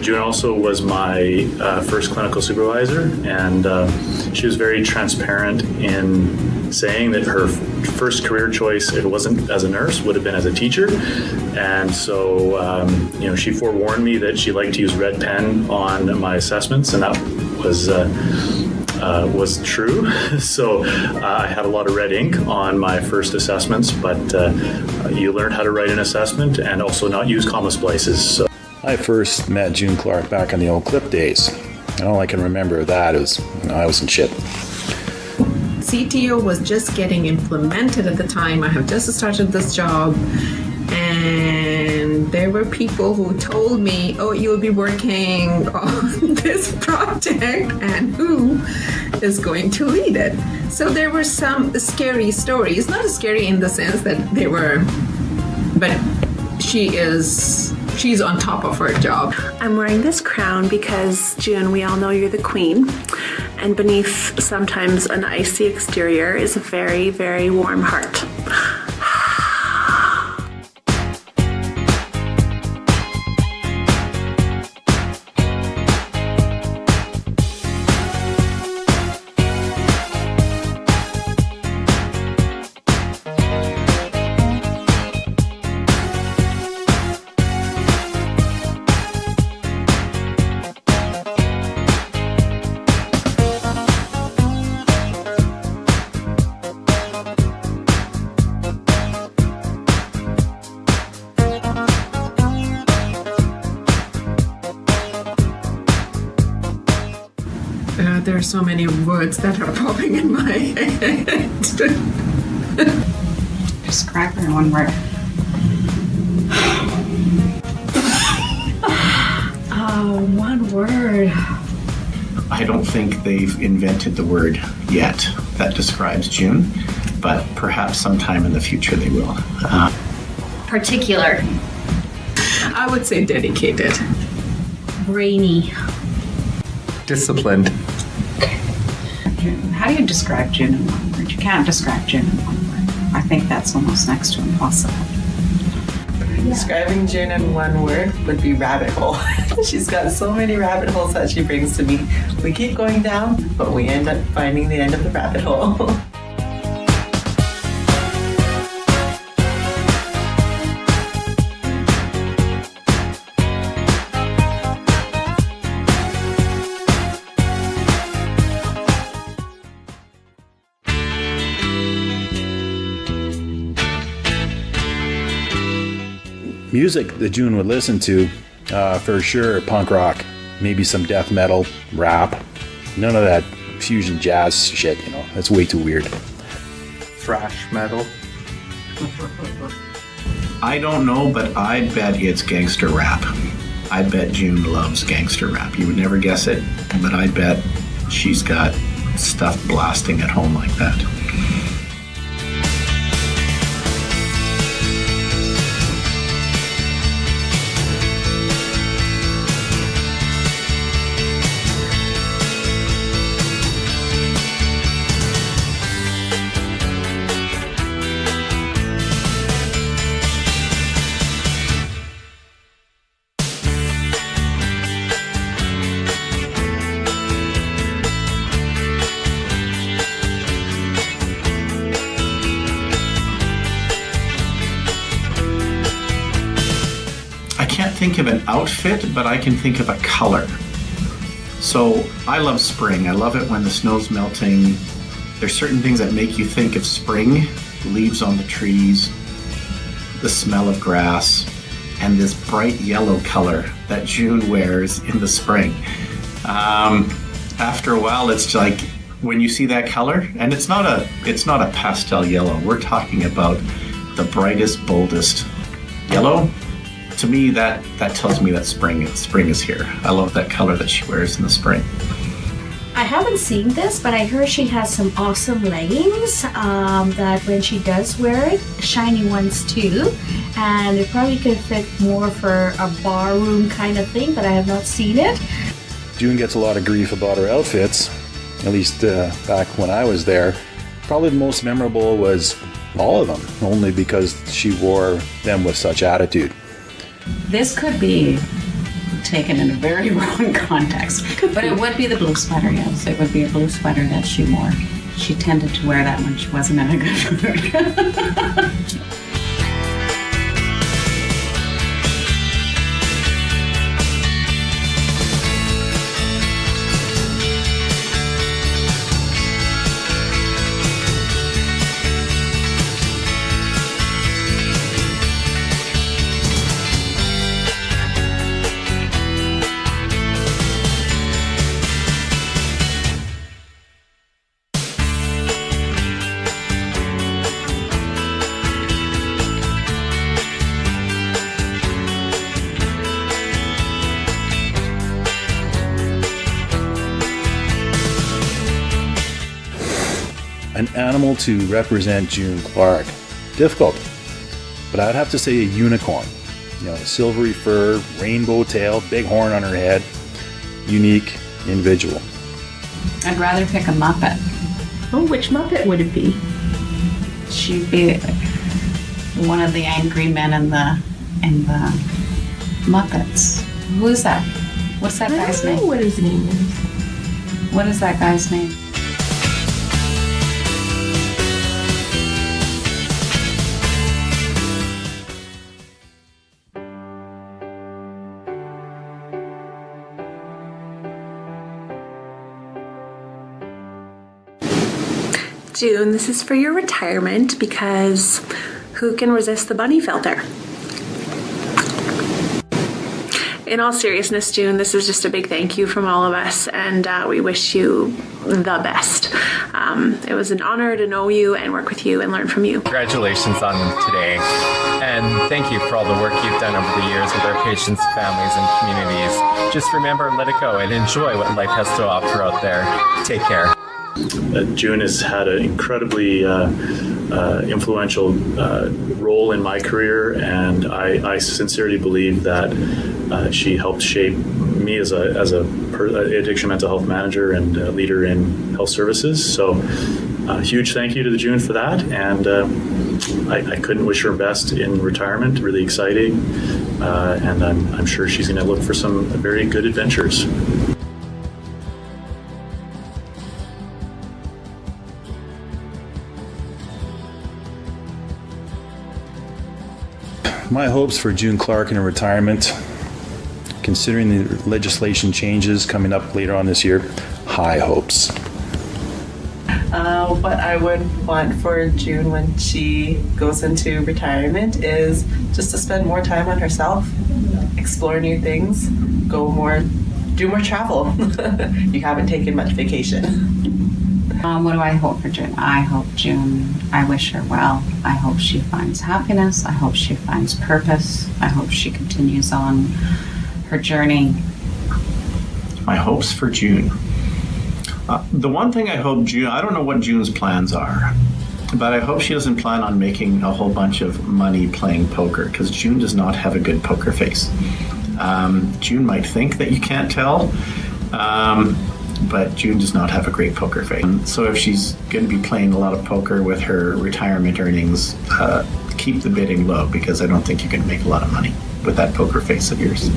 June also was my first clinical supervisor, and she was very transparent in saying that her first career choice, if it wasn't as a nurse, would have been as a teacher. And so, she forewarned me that she liked to use red pen on my assessments, and that was true. So I had a lot of red ink on my first assessments, but you learn how to write an assessment and also not use comma splices. So. I first met June Clark back in the old Clip days. All I can remember of that is I was in shit. CTO was just getting implemented at the time. I have just started this job, and there were people who told me, oh, you'll be working on this project, and who is going to lead it? So there were some scary stories, not as scary in the sense that they were, but she's on top of her job. I'm wearing this crown because, June, we all know you're the queen. And beneath sometimes an icy exterior is a very, very warm heart. There are so many words that are popping in my head. Describe her in one word. One word. I don't think they've invented the word yet that describes June, but perhaps sometime in the future they will. Particular. I would say dedicated. Brainy. Disciplined. How do you describe June in one word? You can't describe June in one word. I think that's almost next to impossible. Describing June in one word would be rabbit hole. She's got so many rabbit holes that she brings to me. We keep going down, but we end up finding the end of the rabbit hole. Music that June would listen to, for sure, punk rock, maybe some death metal, rap. None of that fusion jazz shit, that's way too weird. Thrash metal. I don't know, but I bet it's gangster rap. I bet June loves gangster rap. You would never guess it, but I bet she's got stuff blasting at home like that. Think of an outfit, but I can think of a color. So I love spring. I love it when the snow's melting. There's certain things that make you think of spring, leaves on the trees, the smell of grass, and this bright yellow color that June wears in the spring. After a while, it's like when you see that color, and it's not a pastel yellow. We're talking about the brightest, boldest yellow. To me, that tells me that spring is here. I love that color that she wears in the spring. I haven't seen this, but I heard she has some awesome leggings that when she does wear it, shiny ones too, and it probably could fit more for a bar room kind of thing, but I have not seen it. June gets a lot of grief about her outfits, at least back when I was there. Probably the most memorable was all of them, only because she wore them with such attitude. This could be taken in a very wrong context. But it would be the blue sweater, yes. It would be a blue sweater that she wore. She tended to wear that when she wasn't in a good mood. An animal to represent June Clark. Difficult, but I'd have to say a unicorn. You know, silvery fur, rainbow tail, big horn on her head. Unique individual. I'd rather pick a Muppet. Oh, which Muppet would it be? She'd be one of the angry men in the Muppets. Who is that? What's that guy's name? What his name is. What is that guy's name? June, this is for your retirement because who can resist the bunny filter? In all seriousness, June, this is just a big thank you from all of us, and we wish you the best. It was an honor to know you and work with you and learn from you. Congratulations on today, and thank you for all the work you've done over the years with our patients, families, and communities. Just remember, let it go and enjoy what life has to offer out there. Take care. June has had an incredibly influential role in my career, and I sincerely believe that she helped shape me as a addiction mental health manager and leader in health services. So huge thank you to the June for that, and I couldn't wish her best in retirement. Really exciting, and I'm sure she's going to look for some very good adventures. My hopes for June Clark in her retirement, considering the legislation changes coming up later on this year, high hopes. What I would want for June when she goes into retirement is just to spend more time on herself, explore new things, do more travel. You haven't taken much vacation. What do I hope for June? I wish her well. I hope she finds happiness. I hope she finds purpose. I hope she continues on her journey. My hopes for June. The one thing I hope I don't know what June's plans are, but I hope she doesn't plan on making a whole bunch of money playing poker, because June does not have a good poker face. June might think that you can't tell, but June does not have a great poker face. So if she's going to be playing a lot of poker with her retirement earnings, keep the bidding low, because I don't think you're going to make a lot of money with that poker face of yours.